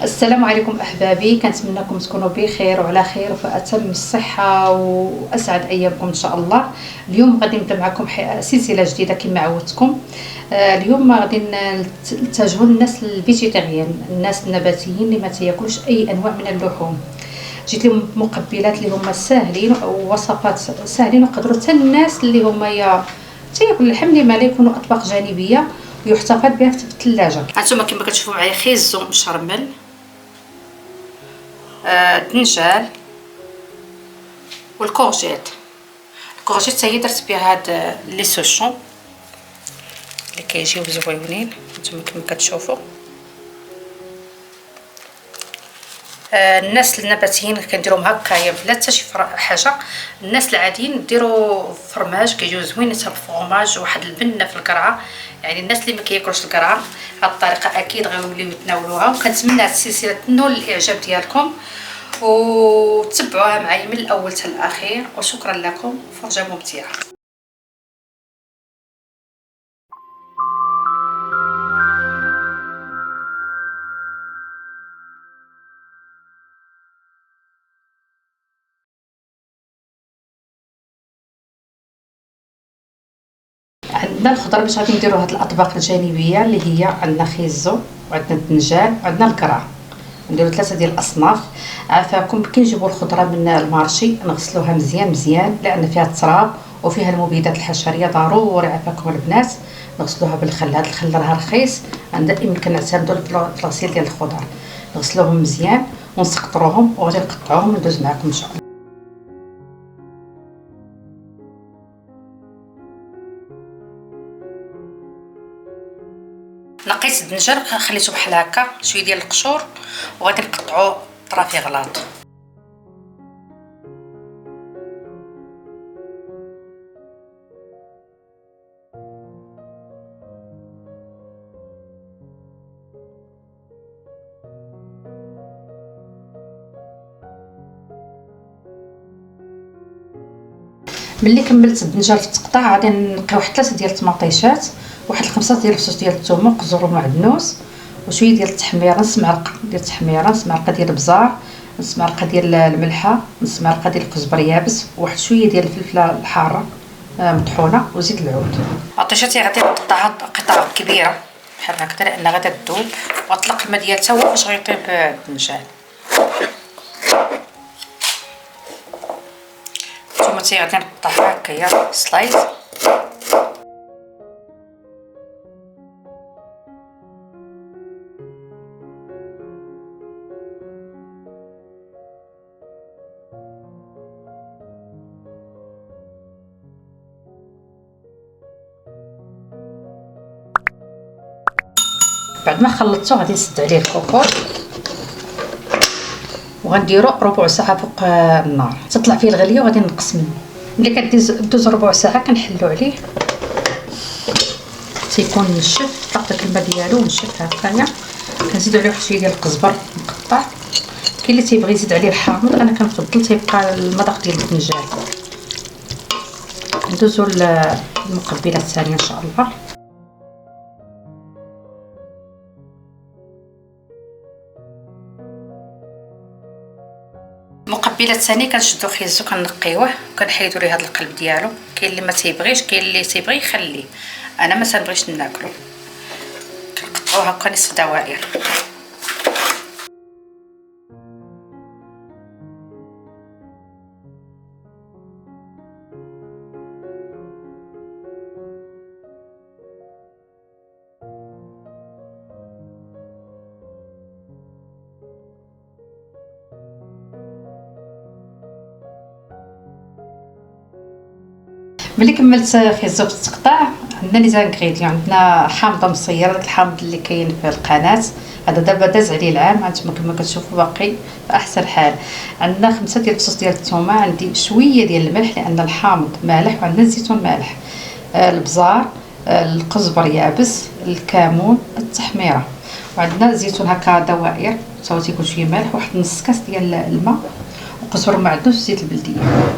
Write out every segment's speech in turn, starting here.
السلام عليكم احبابي، كنتمنىكم تكونوا بخير وعلى خير وفي اتم الصحه واسعد ايامكم ان شاء الله. اليوم غادي نبدا معكم سلسله جديده كما عودتكم. اليوم غادي نتجهوا للناس الفيجيتيريان، الناس النباتيين اللي ما تاكلوش اي انواع من اللحوم. جيت لهم مقبلات اللي هما ساهلين ووصفات ساهلين، وقدروا حتى الناس اللي هما تاكل اللحم اللي ما يكونوا اطباق جانبيه ويحتفظ بها في الثلاجه. هانتوما كما كتشوفوا معايا خيزو مشرمل، الدنجال والكورجيت. الكورجيت هي درت بها هاد لي سوشون اللي كيجيو زويونين نتوما كما كتشوفوا. الناس النباتيين كنديروهم هكايا بلا حتى شي حاجه. الناس العاديين ديروا فرماج كيجيو زوينين حتى الفرماج واحد البنه في القرعه. يعني الناس اللي ما كياكلوش القرعه هاد الطريقه اكيد غيوليو يتناولوها، وكنتمنى هاد السلسله تنول الاعجاب ديالكم وتتبعوها معايا من الاول حتى الاخير. وشكرا لكم، فرجه ممتعه. عندنا الخضر باش غادي نديرو هاد الاطباق الجانبيه اللي هي عندنا خيزو وعندنا الدنجال وعندنا القرع. نديرو 3 ديال الاصناف. عافاكم كنجيبوا الخضره من المارشي نغسلوها مزيان مزيان لان فيها التراب وفيها المبيدات الحشريه، ضروري عافاكم البنات نغسلوها بالخل. هذا الخل راه رخيص، دائما كنعتمدوا في الغسيل ديال الخضر. نغسلوهم مزيان ونسقطروهم وغادي نقطعوهم وندوز معكم ان شاء الله. نقيت الدنجال خليته بحال هكا شويه ديال القشور وغادي نقطعوه طرافي غلاط. ملي كملت الدنجال في التقطاع غادي نقي واحد 3 ديال الطماطيشات، واحد 5 ديال الفصوص ديال الثوم وقزبر ومعدنوس، وشويه ديال التحميره، نص معلقه ديال التحميره، نص معلقه ديال البزار، نص معلقه ديال الملحه، نص معلقه ديال الكزبر يابس، وواحد شويه ديال الفلفله الحاره مطحونه، وزيت العود. الطيشاتي غادي نقطعها قطع كبيره بحال هكذا لان غادا تذوب، واطلق الماء ديالها هو فاش غيطيب الدنجال. الطوماطي غادي نقطعها هكايا سلايز. بعد ما خلطته غادي نسد عليه الكوكور وغنديرو ربع ساعه فوق النار تطلع فيه الغليه وغادي نقص منه. ملي كدوز ربع ساعه كنحلو عليه تيكون نشف، طلق داك الماء ديالو ونشف هكايا. كنزيدو عليه واحد شويه ديال القزبر مقطع. كاين اللي تيبغي يزيد عليه الحامض، انا كنفضل تيبقى المذاق ديال الدنجال. ندوزو للمقبلات الثانيه ان شاء الله. المقبلات الثانيه كنشدو خيزو كنقيوه وكنحيدو ليه هذا القلب ديالو. كاين اللي ما تيبغيش، كاين اللي تيبغي يخليه، انا ما تنبغيش ناكلو. كنقطعوه هكا نصف دوائر. ملي كملت خيزو في التقطاع عندنا لي زانغريديون. عندنا حامضه مصيره، داك الحامض اللي كاين في القناه، هذا دابا داز عليه العام، هانتوما كما كتشوفوا باقي في احسن حال. عندنا 5 ديال الفصوص ديال الثومه، عندي شويه ديال الملح لان الحامض مالح، وعندنا الزيتون مالح، البزار، القزبر يابس، الكمون، التحميره، وعندنا زيتون هكا دوائر تا هو تيكون شويه مالح، واحد نص كاس ديال الماء، وقزبر معدنوس وزيت البلديه.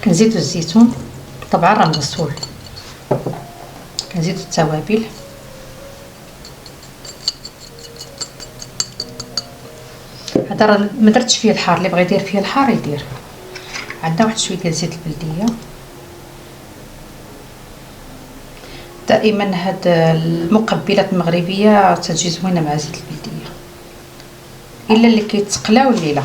كنزيدو الزيتون طبعا راه مغسول، كنزيدو التوابل، هذا راه ما درتش فيه الحار، اللي بغى يدير فيه الحار يدير. عندنا واحد شويه ديال زيت البلديه. دائما هاد المقبلات المغربيه تجي زوينه مع زيت البلديه، الا اللي كيتقلاو اللي لا.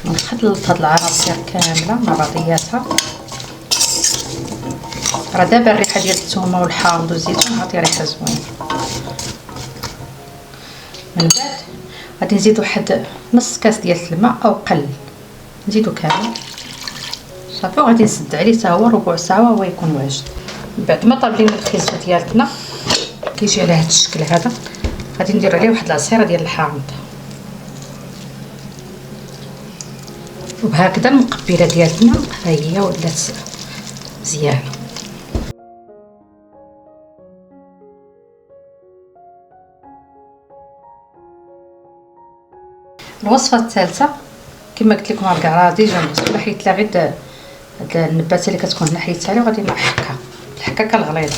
نخلط هاد العناصر كامله مع بعضياتها. راه دابا الريحه ديال الثومه والحامض والزيتون عطي ريحه زوينه. من بعد غادي نزيد واحد نص كاس ديال الماء او قل، نزيدو كامل صافي، وغادي نسد عليه حتى هو ربع ساعه وهو يكون واجد. من بعد ما طاب لينا الخيزو ديالنا كيجي على هذا الشكل هذا، غادي ندير عليه واحد العصيره ديال الحامض، وبهكذا المقبله ديالنا ها هي ولات مزيانه. الوصفه الثالثه كما قلت لكم راه كاع ديجا مغسوله، حيت لا غير هاد النباته اللي كتكون هنا حيدتها عليه وغادي نحكها الحكاكه الغليظه.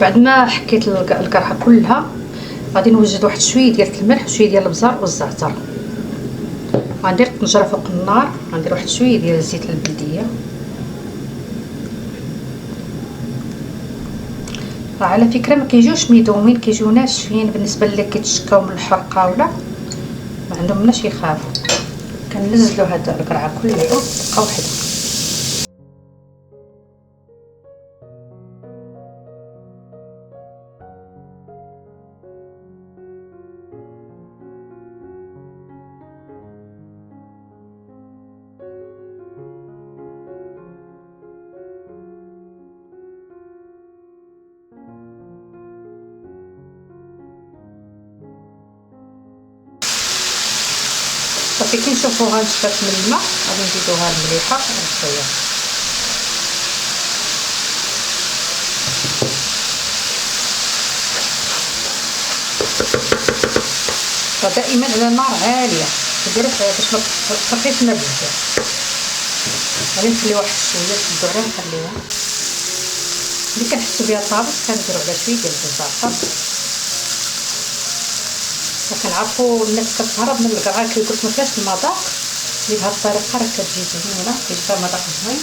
بعد ما حكيت القرحه كلها غادي نوجد واحد شويه ديال الملح وشويه ديال البزار والزعتر، غندير الطنجره فوق النار، غندير واحد شويه ديال الزيت البلديه. راه على فكره ما كيجيوش ميدومين، كيجيو ناشفين بالنسبه اللي كيتشكاو من الحرقه ولا ما عندهم مناش يخافوا. كننزلوا هاد القرعه كلها دقه واحده. صافي كي نشوفوها نشفات من الماء غادي نزيدوها المليحه شويه. فدائما على نار عاليه، ديروا باش ما تطفيش لنا بزاف. غادي نخليو واحد شويه نشدو عليها نخليوها، ملي كنحسو بها طابت كنديرو عليها شويه ديال الزعتر. وكنعرفوا الناس كتهرب من القرعه كيقول ما فيهاش المذاق، اللي بهذه الطريقه راه كتجي زوينه، كيجي فيها مذاق زوين.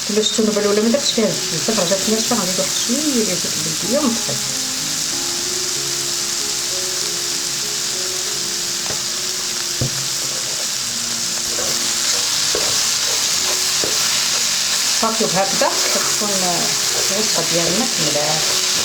كما شفتوا النوبه الاولى ما درتش فيها بزاف، رجعت ناشفه، غنزيد واحد شويه ديال زيت البلديه ونطفي. صافي وهكذا كتكون الوصفه ديالنا كامله.